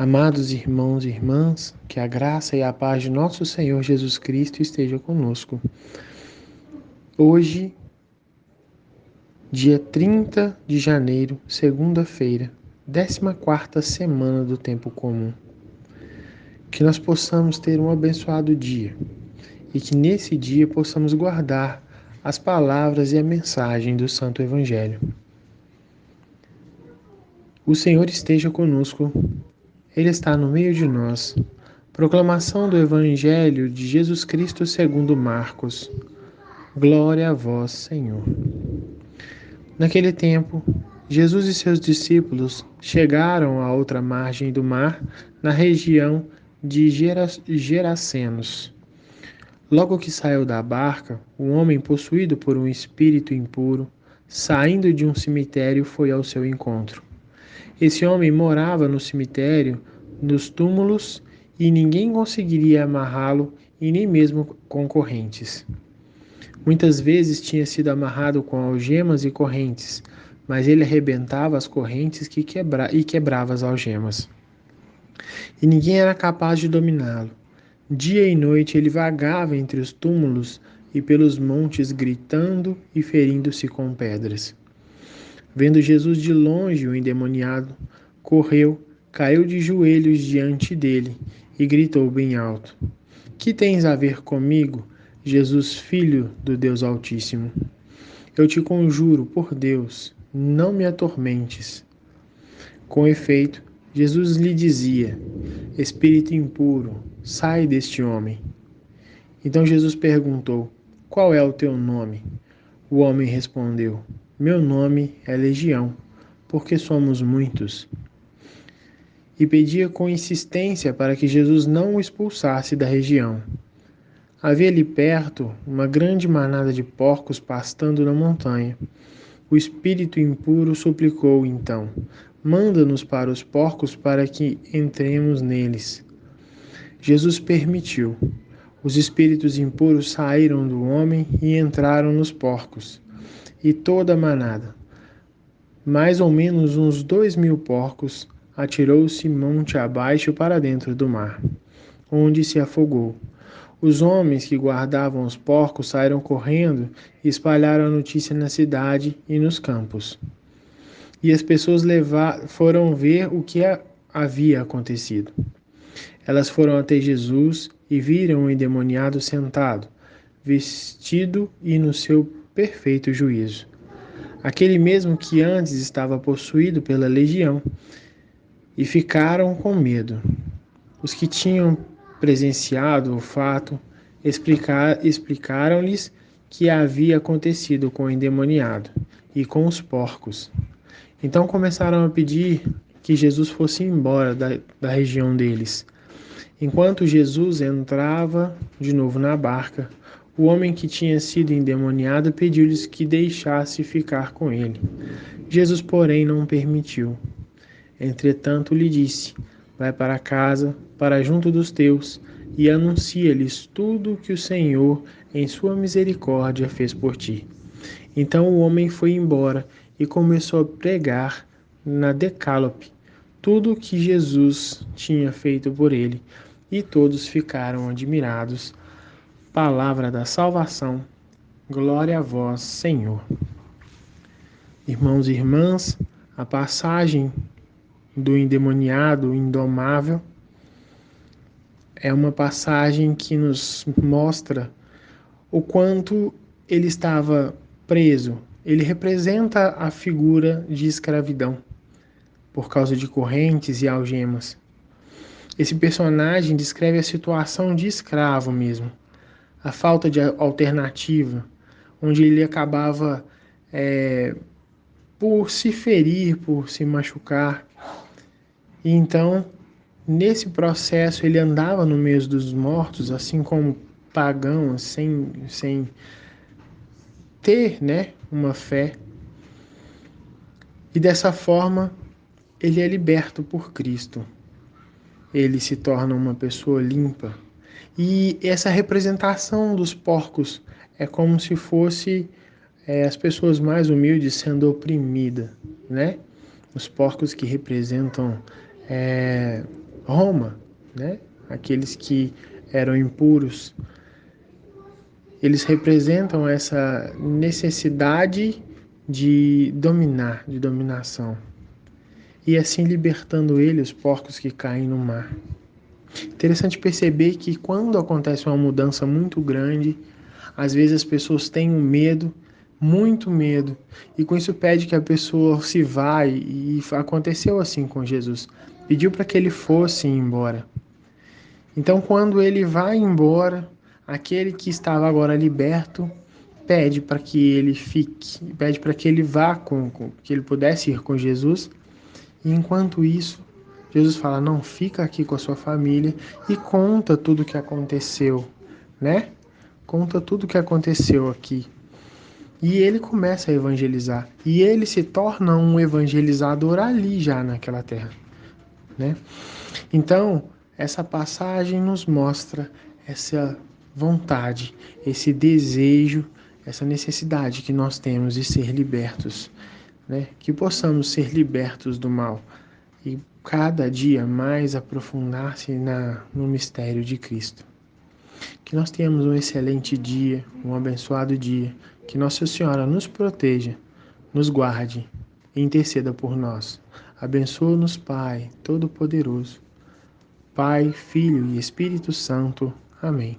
Amados irmãos e irmãs, que a graça e a paz de nosso Senhor Jesus Cristo esteja conosco. Hoje, dia 30 de janeiro, segunda-feira, 14ª semana do tempo comum. Que nós possamos ter um abençoado dia e que nesse dia possamos guardar as palavras e a mensagem do Santo Evangelho. O Senhor esteja conosco. Ele está no meio de nós. Proclamação do Evangelho de Jesus Cristo segundo Marcos. Glória a vós, Senhor. Naquele tempo, Jesus e seus discípulos chegaram à outra margem do mar, na região de Gerasenos. Logo que saiu da barca, um homem possuído por um espírito impuro, saindo de um cemitério, foi ao seu encontro. Esse homem morava no cemitério, nos túmulos, e ninguém conseguiria amarrá-lo, e nem mesmo com correntes. Muitas vezes tinha sido amarrado com algemas e correntes, mas ele arrebentava as correntes e quebrava as algemas. E ninguém era capaz de dominá-lo. Dia e noite ele vagava entre os túmulos e pelos montes, gritando e ferindo-se com pedras. Vendo Jesus de longe, o endemoniado correu, caiu de joelhos diante dele e gritou bem alto: Que tens a ver comigo, Jesus, Filho do Deus Altíssimo? Eu te conjuro, por Deus, não me atormentes. Com efeito, Jesus lhe dizia: Espírito impuro, sai deste homem. Então Jesus perguntou: Qual é o teu nome? O homem respondeu: Meu nome é Legião, porque somos muitos. E pedia com insistência para que Jesus não o expulsasse da região. Havia ali perto uma grande manada de porcos pastando na montanha. O espírito impuro suplicou então: Manda-nos para os porcos para que entremos neles. Jesus permitiu. Os espíritos impuros saíram do homem e entraram nos porcos. E toda a manada, mais ou menos uns 2.000 porcos, atirou-se monte abaixo para dentro do mar, onde se afogou. Os homens que guardavam os porcos saíram correndo e espalharam a notícia na cidade e nos campos. E as pessoas foram ver o que havia acontecido. Elas foram até Jesus e viram o endemoniado sentado, vestido e no seu perfeito juízo. Aquele mesmo que antes estava possuído pela legião, e ficaram com medo. Os que tinham presenciado o fato explicaram-lhes que havia acontecido com o endemoniado e com os porcos. Então começaram a pedir que Jesus fosse embora da região deles. Enquanto Jesus entrava de novo na barca, o homem que tinha sido endemoniado pediu-lhes que deixasse ficar com ele. Jesus, porém, não permitiu. Entretanto, lhe disse: Vai para casa, para junto dos teus, e anuncia-lhes tudo o que o Senhor, em sua misericórdia, fez por ti. Então o homem foi embora e começou a pregar na Decálope tudo o que Jesus tinha feito por ele, e todos ficaram admirados. Palavra da salvação. Glória a vós, Senhor. Irmãos e irmãs, a passagem do endemoniado indomável é uma passagem que nos mostra o quanto ele estava preso. Ele representa a figura de escravidão por causa de correntes e algemas. Esse personagem descreve a situação de escravo mesmo, a falta de alternativa, onde ele acabava por se ferir, por se machucar. E então, nesse processo, ele andava no meio dos mortos, assim como pagão, sem ter, uma fé. E dessa forma, ele é liberto por Cristo. Ele se torna uma pessoa limpa. E essa representação dos porcos é como se fosse as pessoas mais humildes sendo oprimidas, Os porcos que representam Roma, né? Aqueles que eram impuros, eles representam essa necessidade de dominar, de dominação. E assim libertando ele, os porcos que caem no mar. Interessante perceber que quando acontece uma mudança muito grande, às vezes as pessoas têm um medo, muito medo, e com isso pede que a pessoa se vá, e aconteceu assim com Jesus. Pediu para que ele fosse embora. Então, quando ele vai embora, aquele que estava agora liberto pede para que ele fique, pede para que ele vá que ele pudesse ir com Jesus. E enquanto isso, Jesus fala: "Não, fica aqui com a sua família", e conta tudo o que aconteceu, né? Conta tudo o que aconteceu aqui. E ele começa a evangelizar. E ele se torna um evangelizador ali já naquela terra, né? Então, essa passagem nos mostra essa vontade, esse desejo, essa necessidade que nós temos de ser libertos, né? Que possamos ser libertos do mal e cada dia mais aprofundar-se no mistério de Cristo. Que nós tenhamos um excelente dia, um abençoado dia. Que Nossa Senhora nos proteja, nos guarde e interceda por nós. Abençoa-nos, Pai Todo-Poderoso, Pai, Filho e Espírito Santo. Amém.